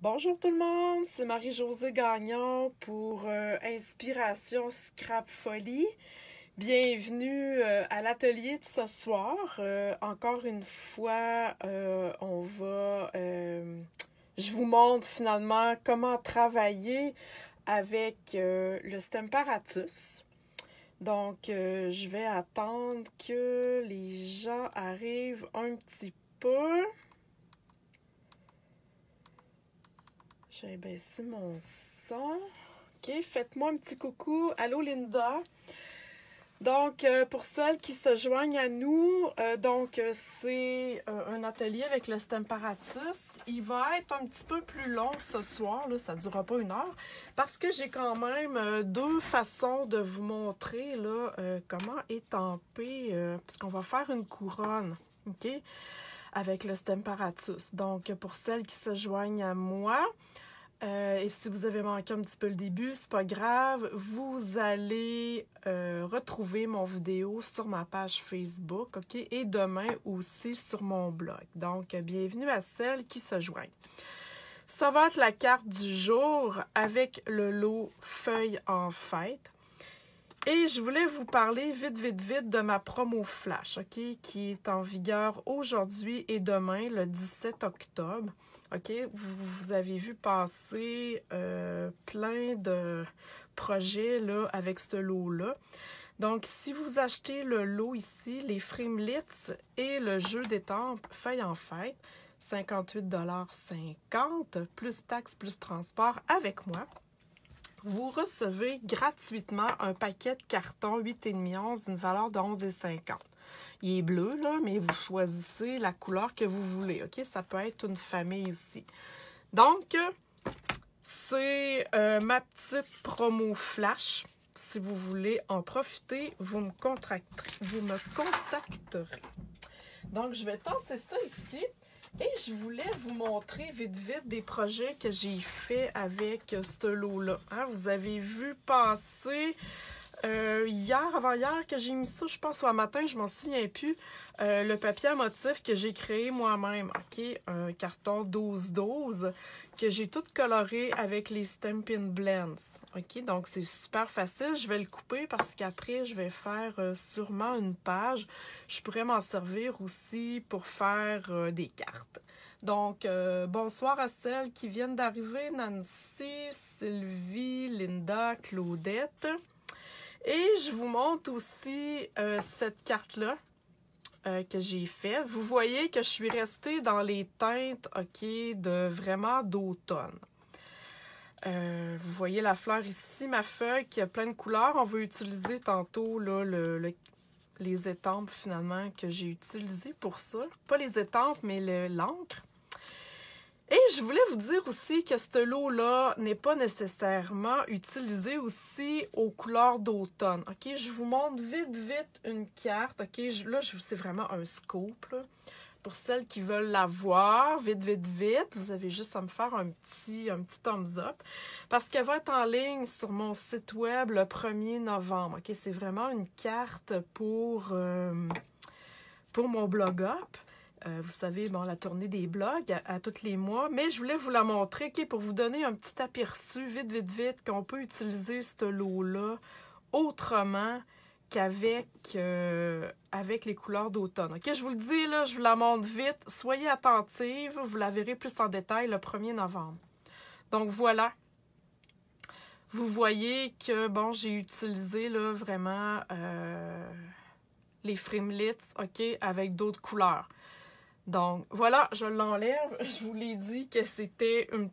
Bonjour tout le monde, c'est Marie-Josée Gagnon pour Inspiration Scrap Folie. Bienvenue à l'atelier de ce soir. Encore une fois, je vous montre finalement comment travailler avec le Stemparatus. Donc, je vais attendre que les gens arrivent un petit peu. J'ai baissé mon son. OK, faites-moi un petit coucou. Allô, Linda. Donc, pour celles qui se joignent à nous, c'est un atelier avec le Stemparatus. Il va être un petit peu plus long ce soir, là, ça ne durera pas une heure, parce que j'ai quand même deux façons de vous montrer là, comment étamper, parce qu'on va faire une couronne, OK, avec le Stemparatus. Donc, pour celles qui se joignent à moi, et si vous avez manqué un petit peu le début, c'est pas grave. Vous allez retrouver mon vidéo sur ma page Facebook, OK? Et demain aussi sur mon blog. Donc, bienvenue à celles qui se joignent. Ça va être la carte du jour avec le lot Feuilles en fête. Et je voulais vous parler vite de ma promo flash, OK? Qui est en vigueur aujourd'hui et demain, le 17 octobre. OK, vous avez vu passer plein de projets là, avec ce lot-là. Donc, si vous achetez le lot ici, les Framelits et le jeu d'étampes Feuilles en fête, 58,50 $, plus taxes, plus transport avec moi, vous recevez gratuitement un paquet de carton 8,5 onces d'une valeur de 11,50 $. Il est bleu, là, mais vous choisissez la couleur que vous voulez, OK? Ça peut être une famille aussi. Donc, c'est ma petite promo flash. Si vous voulez en profiter, vous me contacterez. Donc, je vais tasser ça ici. Et je voulais vous montrer vite des projets que j'ai fait avec ce lot-là. Hein? Vous avez vu passer... avant-hier que j'ai mis ça, je pense, au matin, je m'en souviens plus, le papier à motif que j'ai créé moi-même, OK? Un carton 12-12 que j'ai tout coloré avec les Stampin' Blends, OK? Donc, c'est super facile. Je vais le couper parce qu'après, je vais faire sûrement une page. Je pourrais m'en servir aussi pour faire des cartes. Donc, bonsoir à celles qui viennent d'arriver, Nancy, Sylvie, Linda, Claudette. Et je vous montre aussi cette carte-là que j'ai faite. Vous voyez que je suis restée dans les teintes, OK, vraiment d'automne. Vous voyez la fleur ici, ma feuille qui a plein de couleurs. On va utiliser tantôt là, les étampes finalement que j'ai utilisées pour ça. Pas les étampes, mais l'encre. Et je voulais vous dire aussi que ce lot-là n'est pas nécessairement utilisé aussi aux couleurs d'automne. OK, je vous montre vite une carte. OK, là, c'est vraiment un scoop, là. Pour celles qui veulent la voir, vite, vous avez juste à me faire un petit thumbs up. Parce qu'elle va être en ligne sur mon site web le 1er novembre. OK, c'est vraiment une carte pour mon blog up. Vous savez, bon, la tournée des blogs à tous les mois, mais je voulais vous la montrer, OK, pour vous donner un petit aperçu, vite, qu'on peut utiliser ce lot-là autrement qu'avec avec les couleurs d'automne. OK, je vous le dis, là, je vous la montre vite. Soyez attentive, vous la verrez plus en détail le 1er novembre. Donc, voilà. Vous voyez que, bon, j'ai utilisé, là, vraiment les Framelits, OK, avec d'autres couleurs. Donc, voilà, je l'enlève. Je vous l'ai dit que c'était un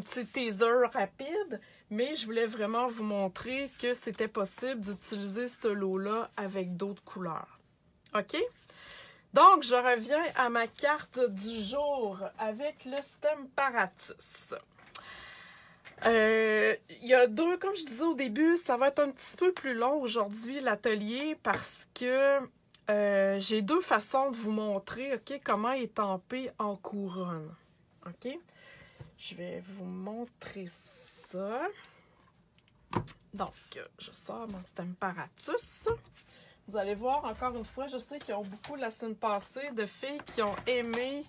petit teaser rapide, mais je voulais vraiment vous montrer que c'était possible d'utiliser ce lot-là avec d'autres couleurs. OK? Donc, je reviens à ma carte du jour avec le Stemparatus. Il y a deux, comme je disais au début, ça va être un petit peu plus long aujourd'hui, l'atelier, parce que j'ai deux façons de vous montrer, OK, comment étamper en couronne. OK? Je vais vous montrer ça. Donc, je sors mon Stemparatus. Vous allez voir, encore une fois, je sais qu'il y a beaucoup la semaine passée de filles qui ont aimé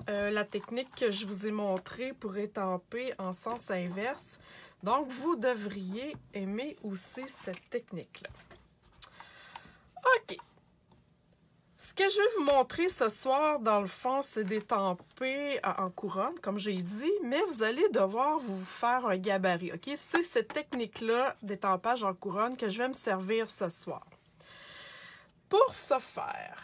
la technique que je vous ai montrée pour étamper en sens inverse. Donc, vous devriez aimer aussi cette technique-là. OK. Ce que je vais vous montrer ce soir, dans le fond, c'est d'étamper en couronne, comme j'ai dit, mais vous allez devoir vous faire un gabarit, OK? C'est cette technique-là d'étampage en couronne que je vais me servir ce soir. Pour ce faire,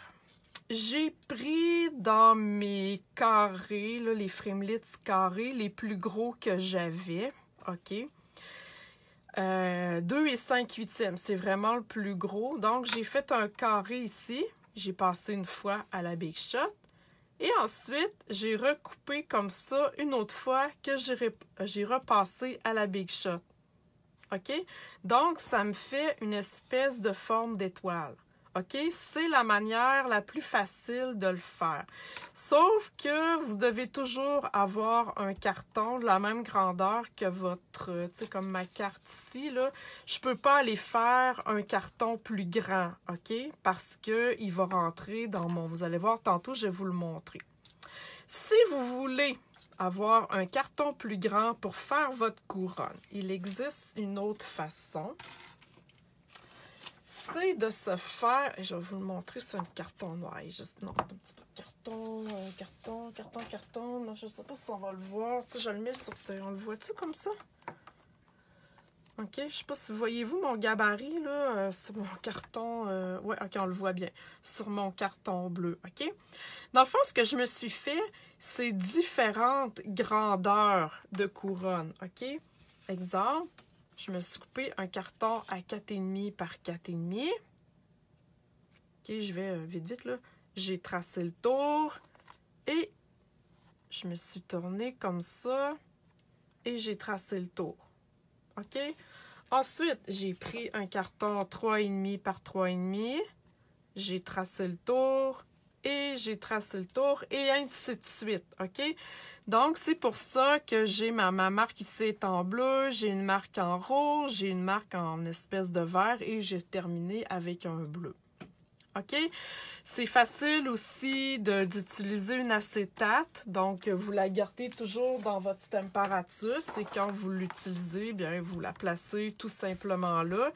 j'ai pris dans mes carrés, là, les framelits carrés, les plus gros que j'avais, OK? 2 et 5/8, c'est vraiment le plus gros. Donc, j'ai fait un carré ici. J'ai passé une fois à la Big Shot. Et ensuite, j'ai recoupé comme ça une autre fois que j'ai repassé à la Big Shot. OK? Donc, ça me fait une espèce de forme d'étoile. OK? C'est la manière la plus facile de le faire. Sauf que vous devez toujours avoir un carton de la même grandeur que votre, tu sais, comme ma carte ici, là. Je peux pas aller faire un carton plus grand, OK? Parce que il va rentrer dans mon... Vous allez voir tantôt, je vais vous le montrer. Si vous voulez avoir un carton plus grand pour faire votre couronne, il existe une autre façon. C'est de se faire, et je vais vous le montrer sur un carton noir, juste, non, un petit peu de carton, non, je sais pas si on va le voir, si je le mets sur on le voit-tu comme ça? OK, je sais pas si voyez-vous mon gabarit, là, sur mon carton, ouais, OK, on le voit bien, sur mon carton bleu, OK? Dans le fond, ce que je me suis fait, c'est différentes grandeurs de couronne, OK? Exemple, je me suis coupé un carton à 4,5 par 4,5. OK, je vais vite, là. J'ai tracé le tour et je me suis tournée comme ça et j'ai tracé le tour. OK? Ensuite, j'ai pris un carton 3,5 par 3,5. J'ai tracé le tour et j'ai tracé le tour et ainsi de suite. OK? Donc, c'est pour ça que j'ai ma marque ici est en bleu, j'ai une marque en rouge, j'ai une marque en espèce de vert et j'ai terminé avec un bleu. OK? C'est facile aussi d'utiliser une acétate. Donc, vous la gardez toujours dans votre température. Et quand vous l'utilisez, bien, vous la placez tout simplement là.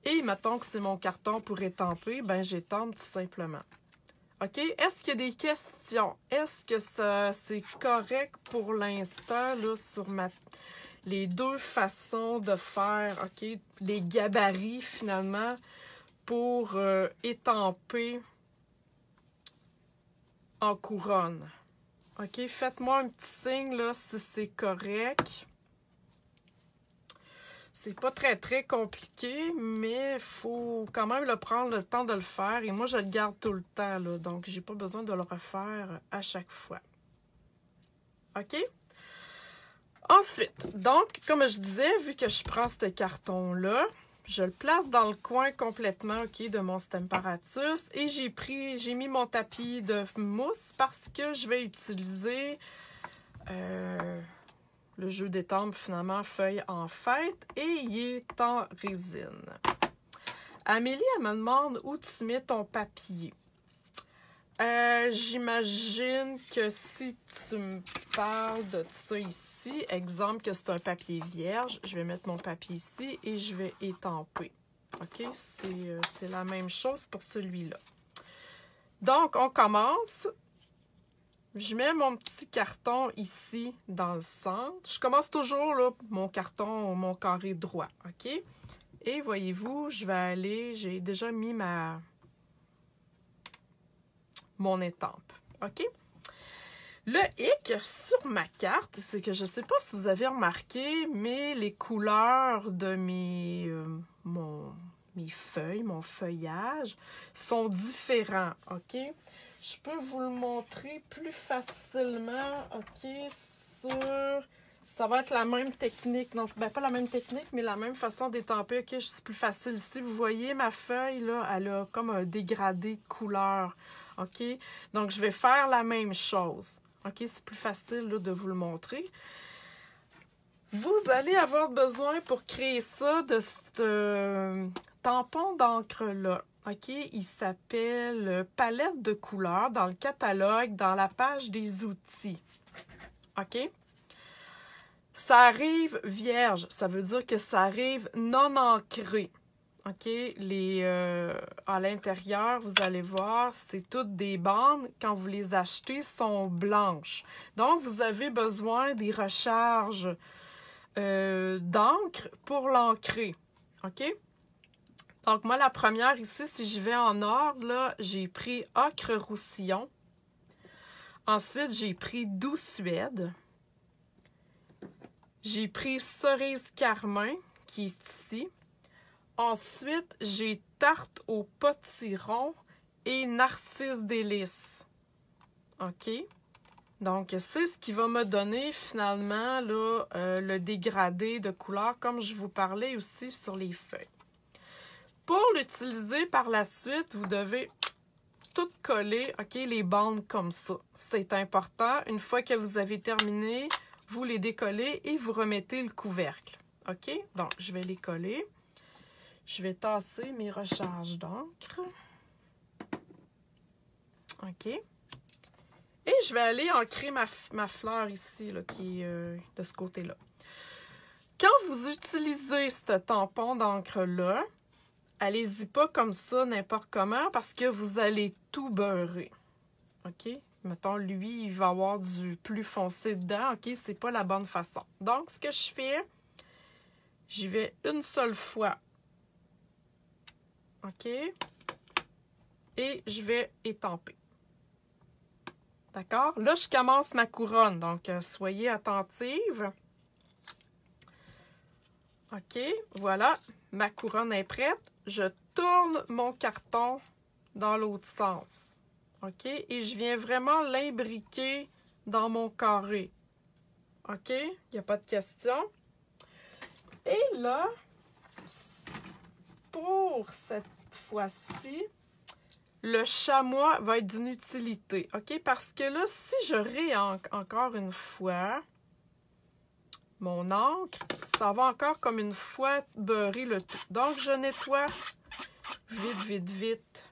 Et mettons que c'est mon carton pour étamper, bien, j'étampe tout simplement. OK? Est-ce qu'il y a des questions? Est-ce que c'est correct pour l'instant, là, sur les deux façons de faire, OK? Les gabarits, finalement, pour étamper en couronne. OK? Faites-moi un petit signe, là, si c'est correct. C'est pas très compliqué, mais il faut quand même prendre le temps de le faire. Et moi, je le garde tout le temps, là, donc j'ai pas besoin de le refaire à chaque fois. OK? Ensuite, donc, comme je disais, vu que je prends ce carton-là, je le place dans le coin complètement, OK, de mon Stamparatus. Et j'ai mis mon tapis de mousse parce que je vais utiliser... le jeu d'étampe, finalement, feuille en fête, et il est en résine. Amélie, elle me demande où tu mets ton papier. J'imagine que si tu me parles de ça ici, exemple que c'est un papier vierge, je vais mettre mon papier ici et je vais étamper. OK? C'est la même chose pour celui-là. Donc, on commence... Je mets mon petit carton ici dans le centre. Je commence toujours là, mon carton, mon carré droit, OK? Et voyez-vous, je vais aller, j'ai déjà mis mon étampe, OK? Le hic sur ma carte, c'est que je ne sais pas si vous avez remarqué, mais les couleurs de mes feuilles, mon feuillage, sont différents, OK? Je peux vous le montrer plus facilement, OK, ça va être la même technique. Non, ben pas la même technique, mais la même façon d'étamper. OK, c'est plus facile ici. Vous voyez, ma feuille, là, elle a comme un dégradé de couleur. OK? Donc, je vais faire la même chose. OK, c'est plus facile là, de vous le montrer. Vous allez avoir besoin pour créer ça de ce tampon d'encre-là. OK? Il s'appelle Palette de couleurs dans le catalogue, dans la page des outils. OK? Ça arrive vierge, ça veut dire que ça arrive non ancré. OK? À l'intérieur, vous allez voir, c'est toutes des bandes. Quand vous les achetez, sont blanches. Donc, vous avez besoin des recharges d'encre pour l'ancrer. OK? Donc, moi, la première ici, si je vais en ordre, là, j'ai pris Ocre Roussillon. Ensuite, j'ai pris Doux Suède. J'ai pris Cerise Carmin, qui est ici. Ensuite, j'ai Tarte au potiron et Narcisse délice. OK? Donc, c'est ce qui va me donner finalement là, le dégradé de couleur, comme je vous parlais aussi sur les feuilles. Pour l'utiliser par la suite, vous devez tout coller, OK, les bandes comme ça. C'est important. Une fois que vous avez terminé, vous les décollez et vous remettez le couvercle. OK? Donc, je vais les coller. Je vais tasser mes recharges d'encre. OK? Et je vais aller ancrer ma fleur ici, là, qui est de ce côté-là. Quand vous utilisez ce tampon d'encre-là, allez-y pas comme ça, n'importe comment, parce que vous allez tout beurrer. OK? Mettons, lui, il va avoir du plus foncé dedans. OK? C'est pas la bonne façon. Donc, ce que je fais, j'y vais une seule fois. OK? Et je vais étamper. D'accord? Là, je commence ma couronne. Donc, soyez attentive. OK? Voilà. Ma couronne est prête. Je tourne mon carton dans l'autre sens. OK? Et je viens vraiment l'imbriquer dans mon carré. OK? Il n'y a pas de question. Et là, pour cette fois-ci, le chamois va être d'une utilité. OK? Parce que là, si je réancre encore une fois mon encre, ça va encore comme une fois beurrer le tout. Donc, je nettoie vite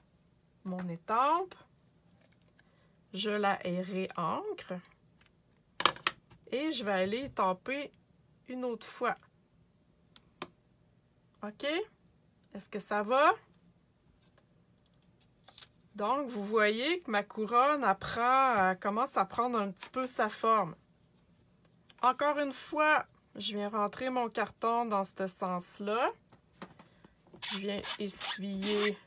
mon étampe. Je la réancre. Et je vais aller étamper une autre fois. OK? Est-ce que ça va? Donc, vous voyez que ma couronne elle commence à prendre un petit peu sa forme. Encore une fois, je viens rentrer mon carton dans ce sens-là. Je viens essuyer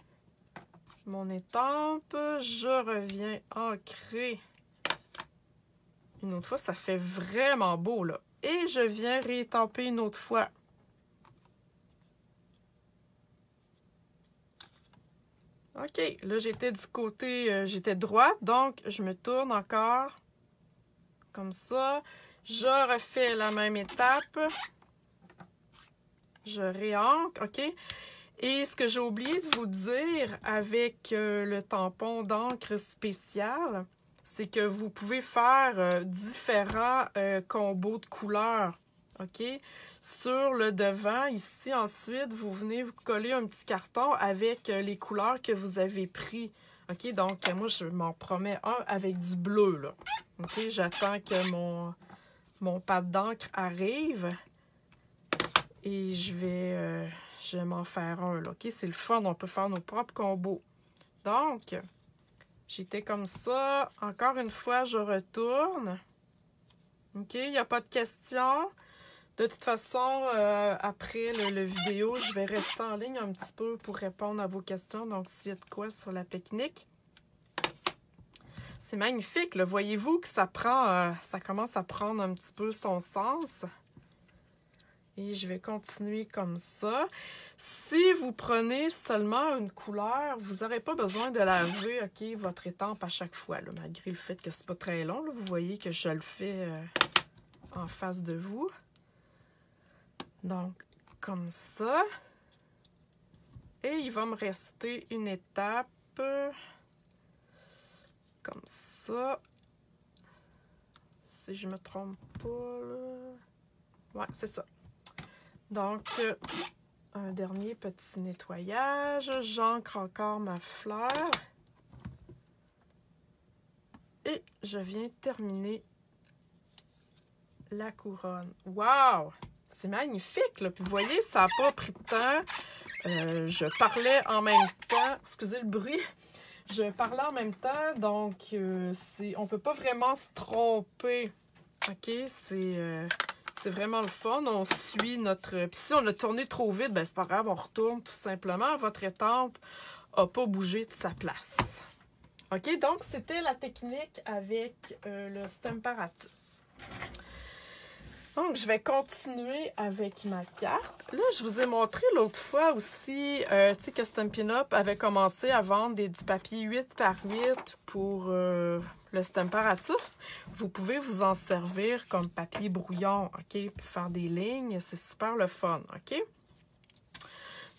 mon étampe. Je reviens ancrer une autre fois. Ça fait vraiment beau, là. Et je viens réétamper une autre fois. OK, là, j'étais du côté, j'étais droite, donc je me tourne encore comme ça. Je refais la même étape. Je réancre, OK? Et ce que j'ai oublié de vous dire avec le tampon d'encre spécial, c'est que vous pouvez faire différents combos de couleurs, OK? Sur le devant, ici, ensuite, vous venez vous coller un petit carton avec les couleurs que vous avez pris. OK? Donc, moi, je m'en promets un avec du bleu, là. OK? J'attends que mon pad d'encre arrive. Et je vais m'en faire un, là. OK? C'est le fun. On peut faire nos propres combos. Donc, j'étais comme ça. Encore une fois, je retourne. OK? Il n'y a pas de question. De toute façon, après le vidéo, je vais rester en ligne un petit peu pour répondre à vos questions. Donc, s'il y a de quoi sur la technique. C'est magnifique, là. Voyez-vous que ça commence à prendre un petit peu son sens. Et je vais continuer comme ça. Si vous prenez seulement une couleur, vous n'aurez pas besoin de laver, OK, votre étampe à chaque fois, là, malgré le fait que c'est pas très long. Là, vous voyez que je le fais en face de vous. Donc, comme ça. Et il va me rester une étape comme ça. Si je me trompe pas, là. Ouais, c'est ça. Donc, un dernier petit nettoyage. J'ancre encore ma fleur. Et je viens terminer la couronne. Wow! C'est magnifique, là. Puis vous voyez, ça n'a pas pris de temps. Je parlais en même temps. Excusez le bruit. Je parlais en même temps, donc on ne peut pas vraiment se tromper. OK? C'est vraiment le fun. On suit notre... Puis si on a tourné trop vite, ben c'est pas grave, on retourne tout simplement. Votre étampe n'a pas bougé de sa place. OK? Donc, c'était la technique avec le Stamparatus. Donc, je vais continuer avec ma carte. Là, je vous ai montré l'autre fois aussi, tu sais, que Stampin' Up avait commencé à vendre du papier 8 par 8 pour le Stamparatus. Vous pouvez vous en servir comme papier brouillon, OK? Pour faire des lignes, c'est super le fun, OK?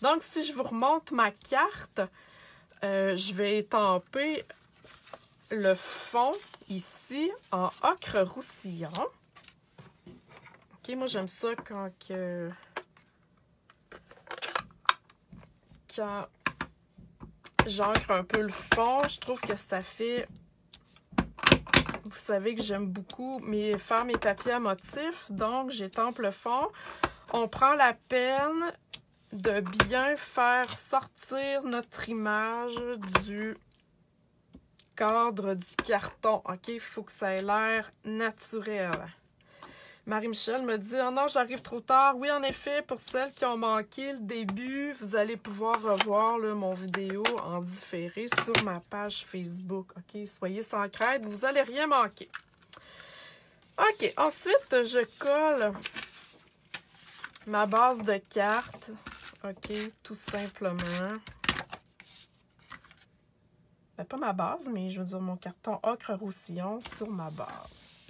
Donc, si je vous remonte ma carte, je vais étamper le fond ici en ocre roussillon. OK, moi j'aime ça quand j'ancre un peu le fond. Je trouve que ça fait... Vous savez que j'aime beaucoup faire mes papiers à motifs, donc j'étampe le fond. On prend la peine de bien faire sortir notre image du cadre du carton. OK, il faut que ça ait l'air naturel. Marie-Michel me dit « Oh non, j'arrive trop tard. » Oui, en effet, pour celles qui ont manqué le début, vous allez pouvoir revoir là, mon vidéo en différé sur ma page Facebook. OK, soyez sans crainte, vous n'allez rien manquer. OK, ensuite, je colle ma base de cartes. OK, tout simplement. Ben, pas ma base, mais je veux dire mon carton ocre roussillon sur ma base.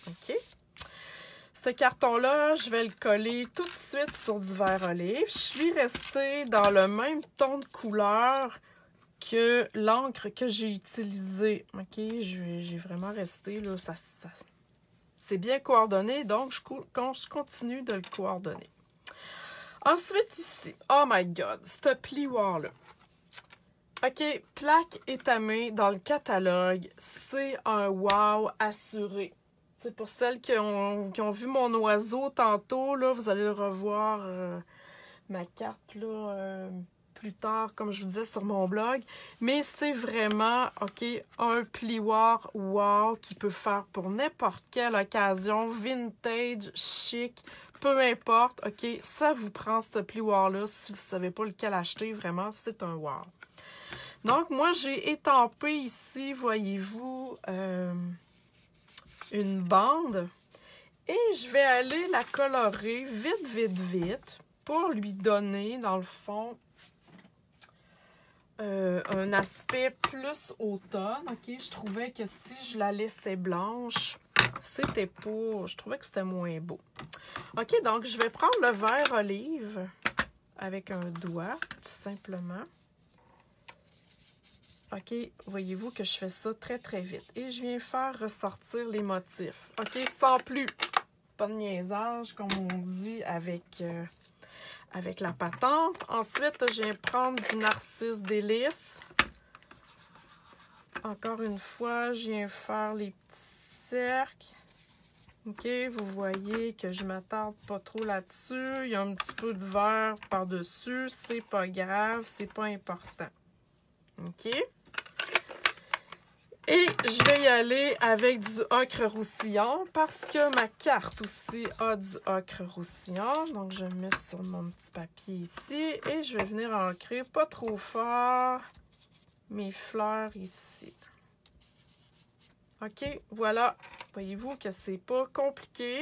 OK. Ce carton-là, je vais le coller tout de suite sur du vert olive. Je suis restée dans le même ton de couleur que l'encre que j'ai utilisée. OK, j'ai vraiment resté, là, c'est bien coordonné, donc je continue de le coordonner. Ensuite, ici, oh my God, ce plioir-là. OK, plaque étamée dans le catalogue, c'est un wow assuré. C'est pour celles qui ont vu mon oiseau tantôt, là, vous allez le revoir, ma carte, là, plus tard, comme je vous disais, sur mon blog. Mais c'est vraiment, OK, un plioir wow qui peut faire pour n'importe quelle occasion, vintage, chic, peu importe. OK, ça vous prend ce plioir-là. Si vous ne savez pas lequel acheter, vraiment, c'est un wow. Donc, moi, j'ai étampé ici, voyez-vous, une bande et je vais aller la colorer vite, vite, vite pour lui donner, dans le fond, un aspect plus automne. OK, je trouvais que si je la laissais blanche, c'était pas... Je trouvais que c'était moins beau. OK, donc je vais prendre le vert olive avec un doigt, tout simplement. OK, voyez-vous que je fais ça très, très vite. Et je viens faire ressortir les motifs. OK, sans plus. Pas de niaisage, comme on dit avec la patente. Ensuite, je viens prendre du narcisse délice. Encore une fois, je viens faire les petits cercles. OK, vous voyez que je ne m'attarde pas trop là-dessus. Il y a un petit peu de vert par-dessus. C'est pas grave, c'est pas important. OK. Et je vais y aller avec du ocre roussillon parce que ma carte aussi a du ocre roussillon. Donc, je vais le mettre sur mon petit papier ici et je vais venir ancrer pas trop fort mes fleurs ici. OK, voilà. Voyez-vous que c'est pas compliqué.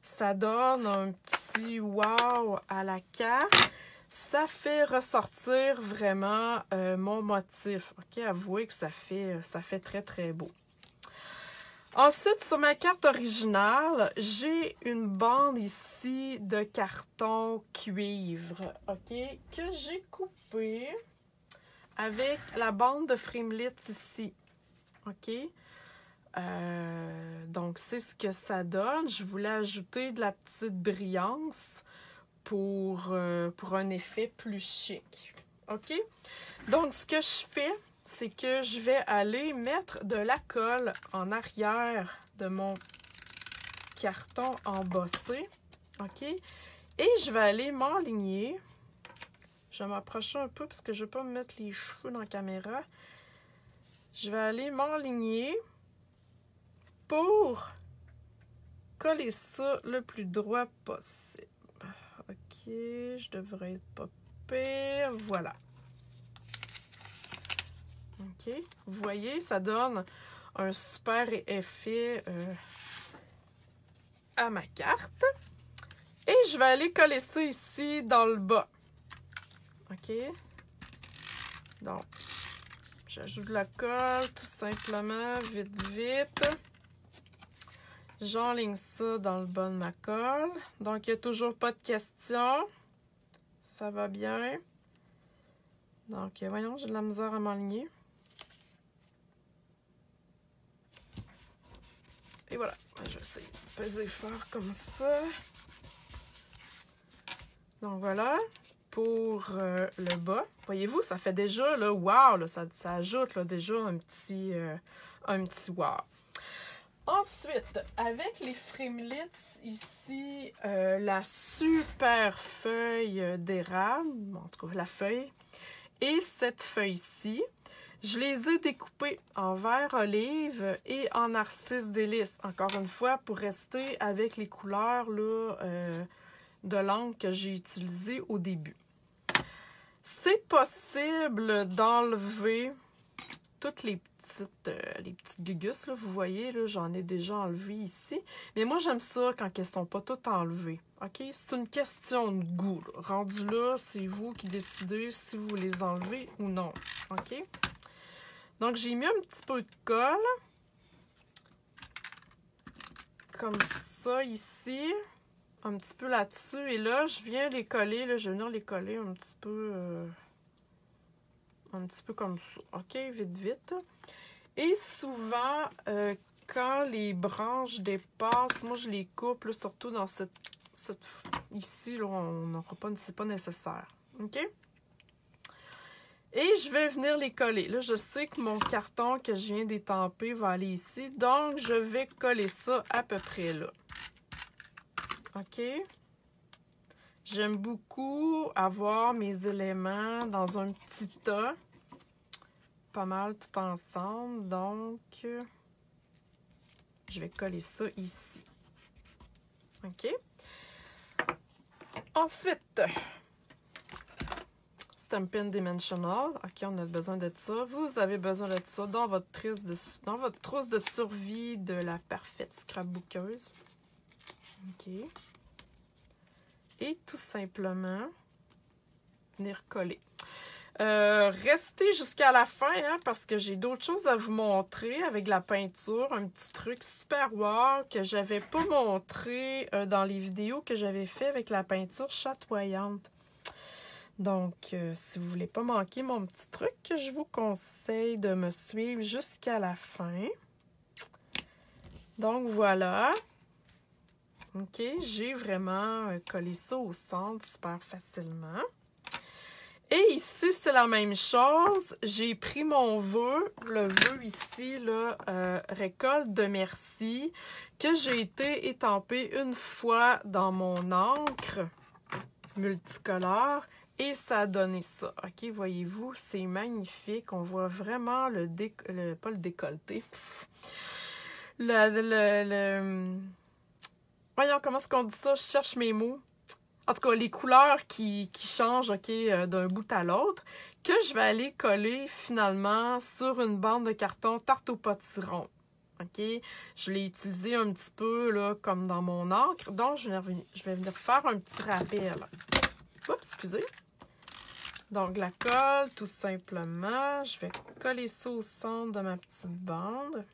Ça donne un petit wow à la carte. Ça fait ressortir vraiment mon motif. OK, avouez que ça fait très, très beau. Ensuite, sur ma carte originale, j'ai une bande ici de carton cuivre, OK, que j'ai coupé avec la bande de Framelit ici, OK. Donc, c'est ce que ça donne. Je voulais ajouter de la petite brillance pour un effet plus chic. OK? Donc, ce que je fais, c'est que je vais aller mettre de la colle en arrière de mon carton embossé. OK? Et je vais aller m'enligner. Je vais m'approcher un peu parce que je ne vais pas me mettre les cheveux dans la caméra. Je vais aller m'enligner pour coller ça le plus droit possible. OK, je devrais être pas pire. Voilà. OK, vous voyez, ça donne un super effet à ma carte. Et je vais aller coller ça ici dans le bas. OK? Donc, j'ajoute de la colle tout simplement, vite, vite. J'enligne ça dans le bas de ma colle. Donc, il n'y a toujours pas de question. Ça va bien. Donc, voyons, j'ai de la misère à m'enligner. Et voilà, je vais essayer de peser fort comme ça. Donc, voilà. Pour le bas. Voyez-vous, ça fait déjà, là, wow, là, ça ajoute là, déjà un petit wow. Ensuite, avec les Frémlits ici, la super feuille d'érable, en tout cas la feuille, et cette feuille-ci, je les ai découpées en vert olive et en narcisse délice. Encore une fois, pour rester avec les couleurs là, de l'encre que j'ai utilisée au début. C'est possible d'enlever toutes les petites gugus, là, vous voyez, là, j'en ai déjà enlevé ici. Mais moi, j'aime ça quand elles ne sont pas toutes enlevées. OK? C'est une question de goût. Là. Rendu là, c'est vous qui décidez si vous les enlevez ou non. OK? Donc, j'ai mis un petit peu de colle. Comme ça, ici. Un petit peu là-dessus. Et là, je viens les coller. Là, je vais venir les coller un petit peu comme ça. OK? Vite, vite. Et souvent, quand les branches dépassent, moi, je les coupe, là, surtout dans cette ici, là, on n'aura pas, c'est pas nécessaire. OK? Et je vais venir les coller. Là, je sais que mon carton que je viens d'étamper va aller ici. Donc, je vais coller ça à peu près là. OK? J'aime beaucoup avoir mes éléments dans un petit tas. Pas mal tout ensemble. Donc, je vais coller ça ici. OK? Ensuite, Stampin' Dimensional. OK, on a besoin de ça. Vous avez besoin de ça dans votre trousse de survie de la parfaite scrapbookeuse. OK. Et tout simplement, venir coller. Restez jusqu'à la fin, hein, parce que j'ai d'autres choses à vous montrer avec la peinture. Un petit truc super wow que j'avais pas montré dans les vidéos que j'avais fait avec la peinture chatoyante. Donc, si vous voulez pas manquer mon petit truc, je vous conseille de me suivre jusqu'à la fin. Donc, voilà. OK, j'ai vraiment collé ça au centre super facilement. Et ici, c'est la même chose. J'ai pris mon vœu, le vœu ici, là, récolte de merci, que j'ai été étampé une fois dans mon encre multicolore. Et ça a donné ça. OK, voyez-vous, c'est magnifique. On voit vraiment pas le décolleté. Voyons, comment est-ce qu'on dit ça? Je cherche mes mots. En tout cas, les couleurs qui changent, OK, d'un bout à l'autre, que je vais aller coller finalement sur une bande de carton tarte au potiron. OK? Je l'ai utilisé un petit peu, là, comme dans mon encre. Donc, je vais venir faire un petit rappel. Oups, excusez. Donc, la colle, tout simplement. Je vais coller ça au centre de ma petite bande.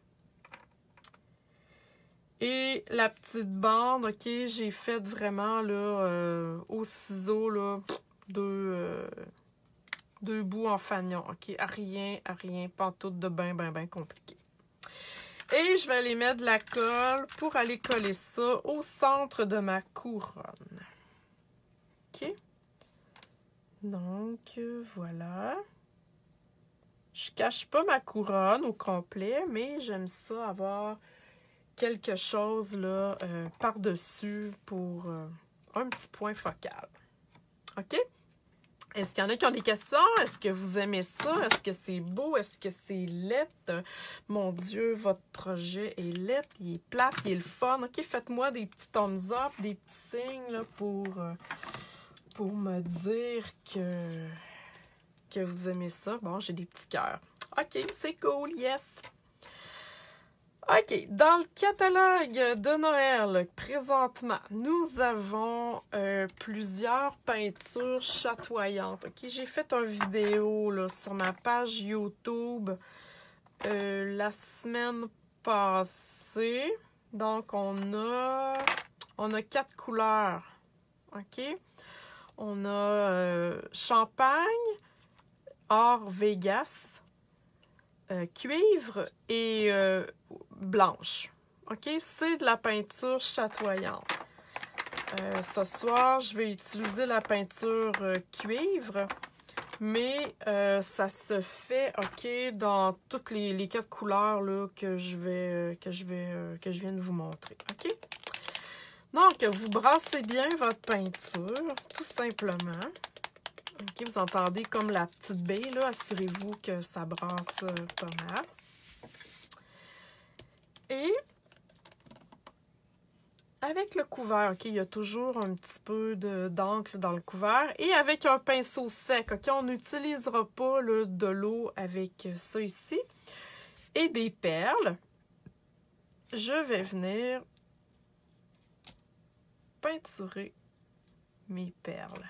Et la petite bande, OK, j'ai fait vraiment, là, au ciseau, là, deux bouts en fanion, OK? À rien, pantoute de ben compliqué. Et je vais aller mettre de la colle pour aller coller ça au centre de ma couronne. OK? Donc, voilà. Je cache pas ma couronne au complet, mais j'aime ça avoir quelque chose là par-dessus pour un petit point focal. OK? Est-ce qu'il y en a qui ont des questions? Est-ce que vous aimez ça? Est-ce que c'est beau? Est-ce que c'est laid? Mon Dieu, votre projet est laid, il est plate, il est le fun. OK, faites-moi des petits thumbs up, des petits signes là, pour me dire que vous aimez ça. Bon, j'ai des petits cœurs. OK, c'est cool, yes! OK, dans le catalogue de Noël, présentement, nous avons plusieurs peintures chatoyantes. OK, j'ai fait une vidéo là, sur ma page YouTube la semaine passée. Donc, on a 4 couleurs. OK? On a champagne, or Vegas, cuivre et blanche. OK? C'est de la peinture chatoyante. Ce soir, je vais utiliser la peinture cuivre, mais ça se fait, OK, dans toutes les 4 couleurs là, que je viens de vous montrer. OK? Donc, vous brassez bien votre peinture, tout simplement. OK, vous entendez comme la petite baie, là. Assurez-vous que ça brasse pas mal. Et avec le couvert, OK, il y a toujours un petit peu d'encre dans le couvert. Et avec un pinceau sec, OK, on n'utilisera pas là, de l'eau avec ça ici. Et des perles. Je vais venir peinturer mes perles.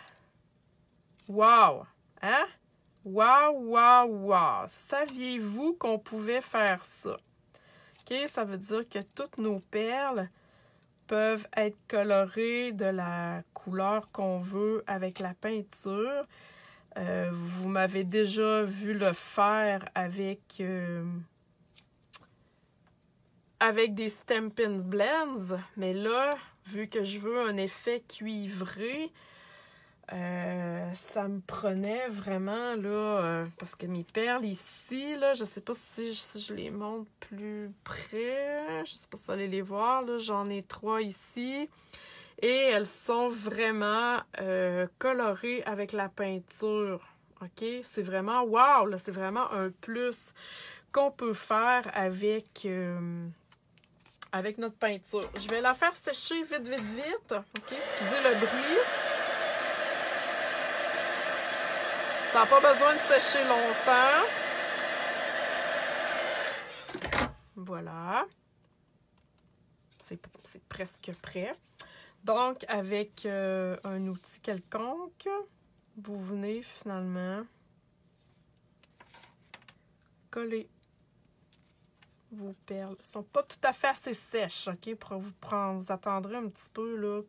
Wow! Hein? Wow, wow, wow! Saviez-vous qu'on pouvait faire ça? OK? Ça veut dire que toutes nos perles peuvent être colorées de la couleur qu'on veut avec la peinture. Vous m'avez déjà vu le faire avec des Stampin' Blends, mais là, vu que je veux un effet cuivré, ça me prenait vraiment, là, parce que mes perles ici, là, je sais pas si je les montre plus près, je sais pas si vous allez les voir, là, j'en ai 3 ici, et elles sont vraiment colorées avec la peinture, OK? C'est vraiment, wow, là, c'est vraiment un plus qu'on peut faire avec notre peinture. Je vais la faire sécher vite, vite, vite, OK? Excusez le bruit. Ça n'a pas besoin de sécher longtemps. Voilà. C'est presque prêt. Donc, avec un outil quelconque, vous venez finalement coller vos perles. Elles ne sont pas tout à fait assez sèches, OK? Vous attendrez un petit peu là,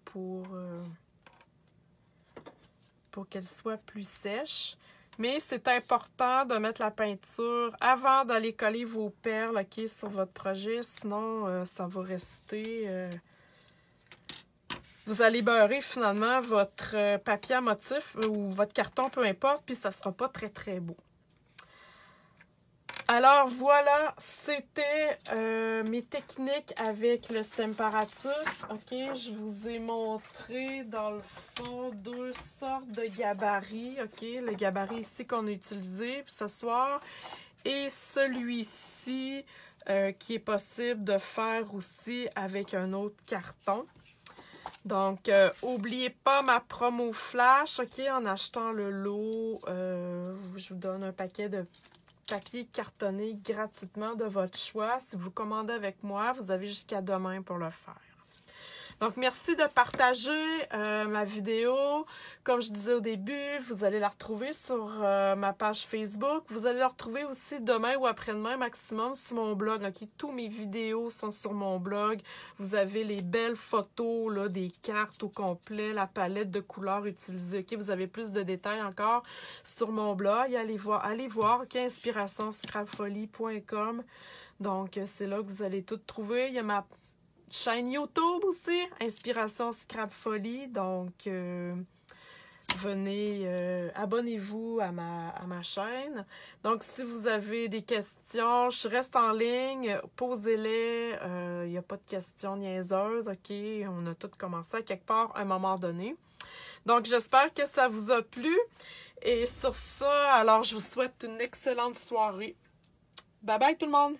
pour qu'elles soient plus sèches. Mais c'est important de mettre la peinture avant d'aller coller vos perles, OK, sur votre projet. Sinon, ça va rester... vous allez beurrer finalement votre papier à motif ou votre carton, peu importe, puis ça ne sera pas très, très beau. Alors voilà, c'était mes techniques avec le Stamparatus. OK, je vous ai montré dans le fond 2 sortes de gabarits. OK, le gabarit ici qu'on a utilisé ce soir et celui-ci qui est possible de faire aussi avec un autre carton. Donc, n'oubliez pas ma promo flash. OK, en achetant le lot, je vous donne un paquet de papier cartonné gratuitement de votre choix. Si vous commandez avec moi, vous avez jusqu'à demain pour le faire. Donc, merci de partager ma vidéo. Comme je disais au début, vous allez la retrouver sur ma page Facebook. Vous allez la retrouver aussi demain ou après-demain maximum sur mon blog. Okay? Tous mes vidéos sont sur mon blog. Vous avez les belles photos là, des cartes au complet, la palette de couleurs utilisée. Okay? Vous avez plus de détails encore sur mon blog. Allez voir okay? inspirationscrapfolie.com. Donc, c'est là que vous allez tout trouver. Il y a ma chaîne YouTube aussi, Inspiration Scrap Folie. Donc, venez, abonnez-vous à ma chaîne. Donc, si vous avez des questions, je reste en ligne, posez-les. Il n'y a pas de questions niaiseuses, OK? On a tout commencé à quelque part à un moment donné. Donc, j'espère que ça vous a plu. Et sur ça, alors, je vous souhaite une excellente soirée. Bye bye tout le monde!